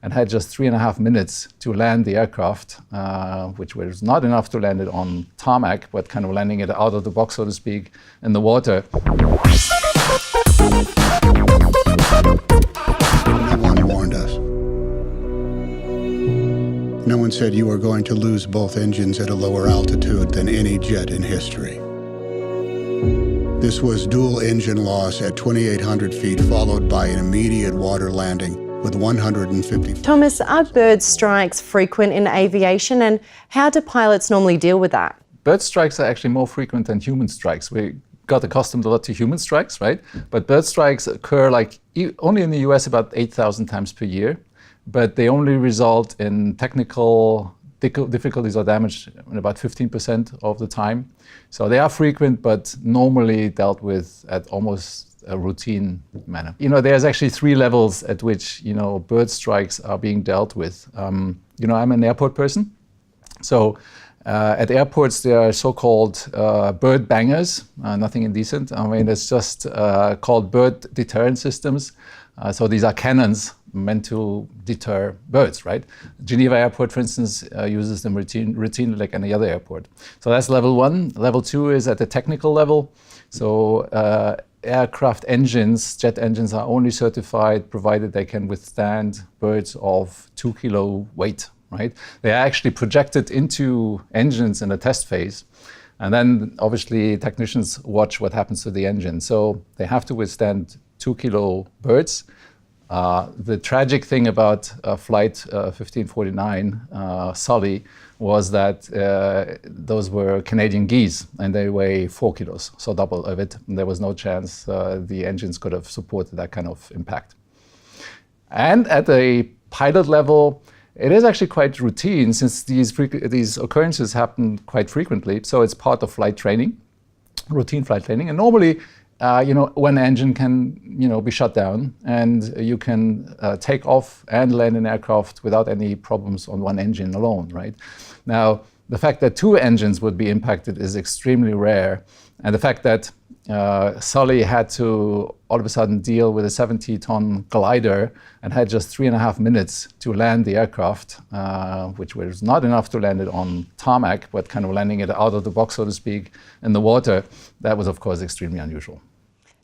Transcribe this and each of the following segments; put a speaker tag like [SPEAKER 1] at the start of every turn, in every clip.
[SPEAKER 1] and had just 3.5 minutes to land the aircraft, which was not enough to land it on tarmac, but kind of landing it out of the box, so to speak, in the water.
[SPEAKER 2] No one warned us. No one said you were going to lose both engines at a lower altitude than any jet in history. This was dual engine loss at 2,800 feet, followed by an immediate water landing with 150.
[SPEAKER 3] Thomas, are bird strikes frequent in aviation, and how do pilots normally deal with that?
[SPEAKER 1] Bird strikes are actually more frequent than human strikes. We got accustomed a lot to human strikes, right? But bird strikes occur only in the US about 8,000 times per year, but they only result in technical difficulties or damage in about 15% of the time. So they are frequent, but normally dealt with at almost a routine manner. There's actually 3 levels at which, bird strikes are being dealt with. I'm an airport person. So at airports, there are so-called bird bangers, nothing indecent. I mean, it's just called bird deterrent systems. So these are cannons meant to deter birds, right? Geneva Airport, for instance, uses them routinely like any other airport. So that's level 1. Level 2 is at the technical level. So aircraft engines, jet engines, are only certified provided they can withstand birds of 2 kilo weight, right? They are actually projected into engines in a test phase. And then obviously technicians watch what happens to the engine. So they have to withstand 2 kilo birds. The tragic thing about flight 1549, Sully, was that those were Canadian geese, and they weigh 4 kilos, so double of it. And there was no chance the engines could have supported that kind of impact. And at a pilot level, it is actually quite routine, since these occurrences happen quite frequently. So it's part of flight training, routine flight training. And normally, one engine can, be shut down, and you can take off and land an aircraft without any problems on one engine alone, right? Now, the fact that 2 engines would be impacted is extremely rare. And the fact that Sully had to all of a sudden deal with a 70-ton glider and had just 3.5 minutes to land the aircraft, which was not enough to land it on tarmac, but kind of landing it out of the box, so to speak, in the water, that was, of course, extremely unusual.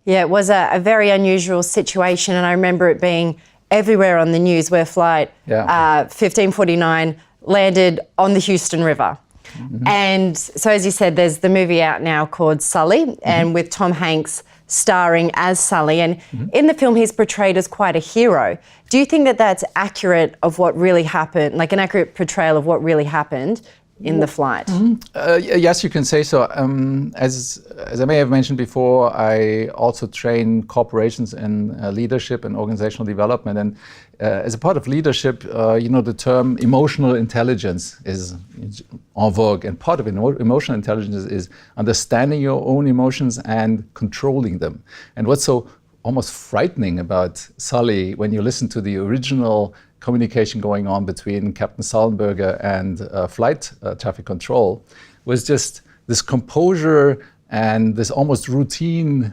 [SPEAKER 3] Yeah, it was a very unusual situation, and I remember it being everywhere on the news where flight 1549 landed on the Houston River. Mm-hmm. And so, as you said, there's the movie out now called Sully, and with Tom Hanks starring as Sully. And in the film, he's portrayed as quite a hero. Do you think that that's accurate of what really happened, like an accurate portrayal of what really happened in the flight?
[SPEAKER 1] Yes, you can say so. As I may have mentioned before, I also train corporations in leadership and organizational development. And as a part of leadership, the term emotional intelligence is en vogue. And part of emotional intelligence is understanding your own emotions and controlling them. And what's so almost frightening about Sully, when you listen to the original communication going on between Captain Sullenberger and flight traffic control, was just this composure and this almost routine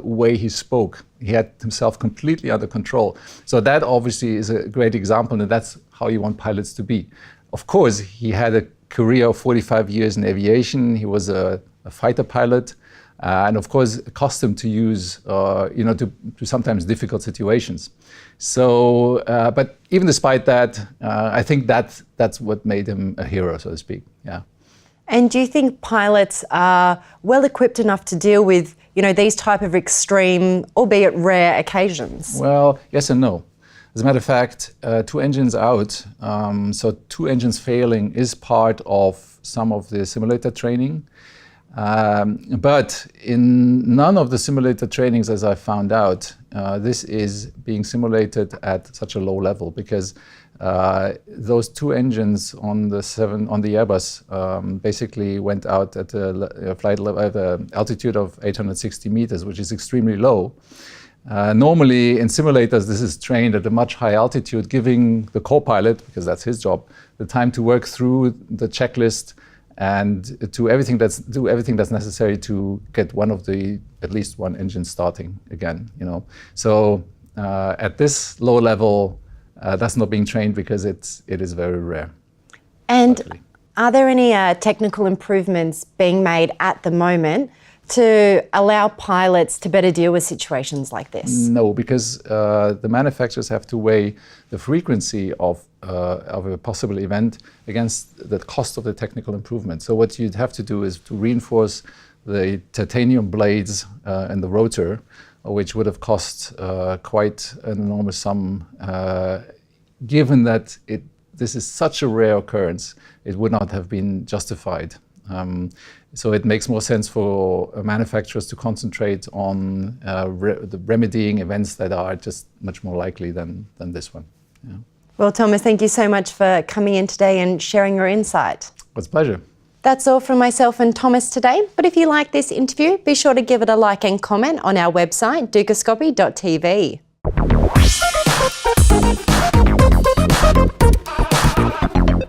[SPEAKER 1] way he spoke. He had himself completely under control. So that obviously is a great example, and that's how you want pilots to be. Of course, he had a career of 45 years in aviation. He was a fighter pilot. And of course, accustomed to use, to sometimes difficult situations. So, but even despite that, I think that's what made him a hero, so to speak. Yeah.
[SPEAKER 3] And do you think pilots are well equipped enough to deal with, these type of extreme, albeit rare occasions?
[SPEAKER 1] Well, yes and no. As a matter of fact, 2 engines out, so 2 engines failing is part of some of the simulator training. But in none of the simulator trainings, as I found out, this is being simulated at such a low level, because those 2 engines on the Airbus basically went out at a flight level at an altitude of 860 meters, which is extremely low. Normally in simulators, this is trained at a much higher altitude, giving the co-pilot, because that's his job, the time to work through the checklist and do everything that's necessary to get at least one engine starting again. So at this low level, that's not being trained because it is very rare.
[SPEAKER 3] And
[SPEAKER 1] luckily.
[SPEAKER 3] Are there any technical improvements being made at the moment to allow pilots to better deal with situations like this?
[SPEAKER 1] No, because the manufacturers have to weigh the frequency of a possible event against the cost of the technical improvement. So what you'd have to do is to reinforce the titanium blades in the rotor, which would have cost quite an enormous sum. Given that this is such a rare occurrence, it would not have been justified. So it makes more sense for manufacturers to concentrate on the remedying events that are just much more likely than this one. Yeah.
[SPEAKER 3] Well, Thomas, thank you so much for coming in today and sharing your insight.
[SPEAKER 1] It's a pleasure.
[SPEAKER 3] That's all from myself and Thomas today. But if you like this interview, be sure to give it a like and comment on our website, dukascopy.tv.